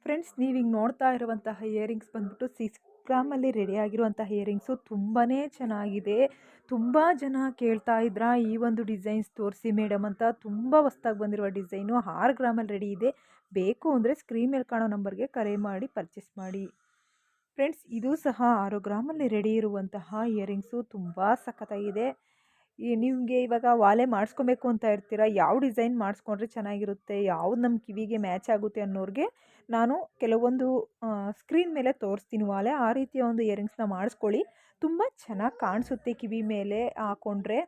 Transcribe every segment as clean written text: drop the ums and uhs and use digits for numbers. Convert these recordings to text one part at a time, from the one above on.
Friends, ನೀವೀಗ ನೋಡ್ತಾ ಇರುವಂತಹ ಇಯರಿಂಗ್ಸ್ ಬಂದ್ಬಿಟ್ಟು 6 ಗ್ರಾಮಲ್ಲಿ ರೆಡಿ ಆಗಿರುವಂತಹ ಇಯರಿಂಗ್ಸು ತುಂಬಾ ಚೆನ್ನಾಗಿದೆ. ತುಂಬ ಜನ ಕೇಳ್ತಾ ಇದ್ರ ಈ ಒಂದು ಡಿಸೈನ್ಸ್ ತೋರಿಸಿ ಮೇಡಮ್ ಅಂತ. ತುಂಬ ಹೊಸ್ದಾಗಿ ಬಂದಿರುವ ಡಿಸೈನು 6 ಗ್ರಾಮಲ್ಲಿ ರೆಡಿ ಇದೆ. ಬೇಕು ಅಂದರೆ ಸ್ಕ್ರೀನ್ ಮೇಲೆ ಕಾಣೋ ನಂಬರ್ಗೆ ಕರೆ ಮಾಡಿ ಪರ್ಚೇಸ್ ಮಾಡಿ. ಫ್ರೆಂಡ್ಸ್, ಇದು ಸಹ 6 ಗ್ರಾಮಲ್ಲಿ ರೆಡಿ ಇರುವಂತಹ ಇಯರಿಂಗ್ಸು ತುಂಬ ಸಖತ್ತಾಗಿದೆ. ನಿಮಗೆ ಇವಾಗ ವಾಲೆ ಮಾಡಿಸ್ಕೊಬೇಕು ಅಂತ ಇರ್ತೀರಾ, ಯಾವ ಡಿಸೈನ್ ಮಾಡಿಸ್ಕೊಂಡ್ರೆ ಚೆನ್ನಾಗಿರುತ್ತೆ, ಯಾವ್ದು ನಮ್ಮ ಕಿವಿಗೆ ಮ್ಯಾಚ್ ಆಗುತ್ತೆ ಅನ್ನೋರಿಗೆ ನಾನು ಕೆಲವೊಂದು ಸ್ಕ್ರೀನ್ ಮೇಲೆ ತೋರಿಸ್ತೀನಿ ವಾಲೆ. ಆ ರೀತಿಯ ಒಂದು ಇಯರಿಂಗ್ಸ್ನ ಮಾಡಿಸ್ಕೊಳ್ಳಿ, ತುಂಬ ಚೆನ್ನಾಗಿ ಕಾಣಿಸುತ್ತೆ ಕಿವಿ ಮೇಲೆ ಹಾಕ್ಕೊಂಡ್ರೆ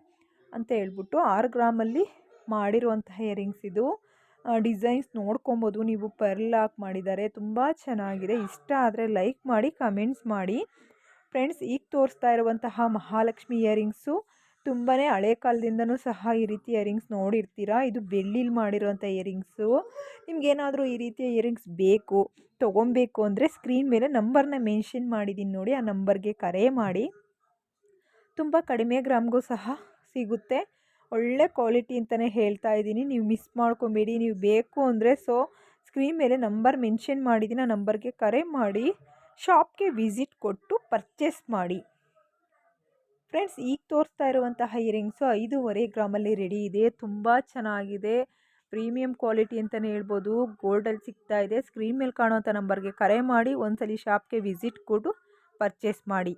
ಅಂತ ಹೇಳ್ಬಿಟ್ಟು 6 ಗ್ರಾಮಲ್ಲಿ ಮಾಡಿರುವಂತಹ ಇಯರಿಂಗ್ಸ್ ಇದು. ಡಿಸೈನ್ಸ್ ನೋಡ್ಕೊಬೋದು ನೀವು, ಪರ್ಲ್ ಹಾಕಿ ಮಾಡಿದ್ದಾರೆ, ತುಂಬ ಚೆನ್ನಾಗಿದೆ. ಇಷ್ಟ ಆದರೆ ಲೈಕ್ ಮಾಡಿ, ಕಮೆಂಟ್ಸ್ ಮಾಡಿ. ಫ್ರೆಂಡ್ಸ್, ಈಗ ತೋರಿಸ್ತಾ ಇರುವಂತಹ ಮಹಾಲಕ್ಷ್ಮಿ ಇಯರಿಂಗ್ಸು ತುಂಬಾ ಹಳೆ ಕಾಲದಿಂದನೂ ಸಹ ಈ ರೀತಿ ಇಯರಿಂಗ್ಸ್ ನೋಡಿರ್ತೀರಾ. ಇದು ಬೆಳ್ಳಿಲಿ ಮಾಡಿರೋಂಥ ಇಯರಿಂಗ್ಸು. ನಿಮ್ಗೇನಾದರೂ ಈ ರೀತಿಯ ಇಯರಿಂಗ್ಸ್ ಬೇಕು, ತೊಗೊಬೇಕು ಅಂದರೆ ಸ್ಕ್ರೀನ್ ಮೇಲೆ ನಂಬರ್ನ ಮೆನ್ಷನ್ ಮಾಡಿದ್ದೀನಿ ನೋಡಿ, ಆ ನಂಬರ್ಗೆ ಕರೆ ಮಾಡಿ. ತುಂಬ ಕಡಿಮೆ ಗ್ರಾಮ್ಗೂ ಸಹ ಸಿಗುತ್ತೆ. ಒಳ್ಳೆ ಕ್ವಾಲಿಟಿ ಅಂತಲೇ ಹೇಳ್ತಾ ಇದ್ದೀನಿ, ನೀವು ಮಿಸ್ ಮಾಡ್ಕೊಬೇಡಿ. ನೀವು ಬೇಕು ಅಂದರೆ ಸ್ಕ್ರೀನ್ ಮೇಲೆ ನಂಬರ್ ಮೆನ್ಷನ್ ಮಾಡಿದ್ದೀನಿ, ಆ ನಂಬರ್ಗೆ ಕರೆ ಮಾಡಿ ಶಾಪ್ಗೆ ವಿಸಿಟ್ ಕೊಟ್ಟು ಪರ್ಚೇಸ್ ಮಾಡಿ. ಫ್ರೆಂಡ್ಸ್, ಈಗ ತೋರಿಸ್ತಾ ಇರುವಂತಹ ಇಯರಿಂಗ್ಸು 5.5 ಗ್ರಾಮಲ್ಲಿ ರೆಡಿ ಇದೆ. ತುಂಬ ಚೆನ್ನಾಗಿದೆ, ಪ್ರೀಮಿಯಂ ಕ್ವಾಲಿಟಿ ಅಂತಲೇ ಹೇಳ್ಬೋದು. ಗೋಲ್ಡಲ್ಲಿ ಸಿಗ್ತಾ ಇದೆ. ಸ್ಕ್ರೀನ್ ಮೇಲೆ ಕಾಣುವಂಥ ನಂಬರ್ಗೆ ಕರೆ ಮಾಡಿ ಒಂದ್ಸಲಿ ಶಾಪ್ಗೆ ವಿಸಿಟ್ ಕೊಟ್ಟು ಪರ್ಚೇಸ್ ಮಾಡಿ.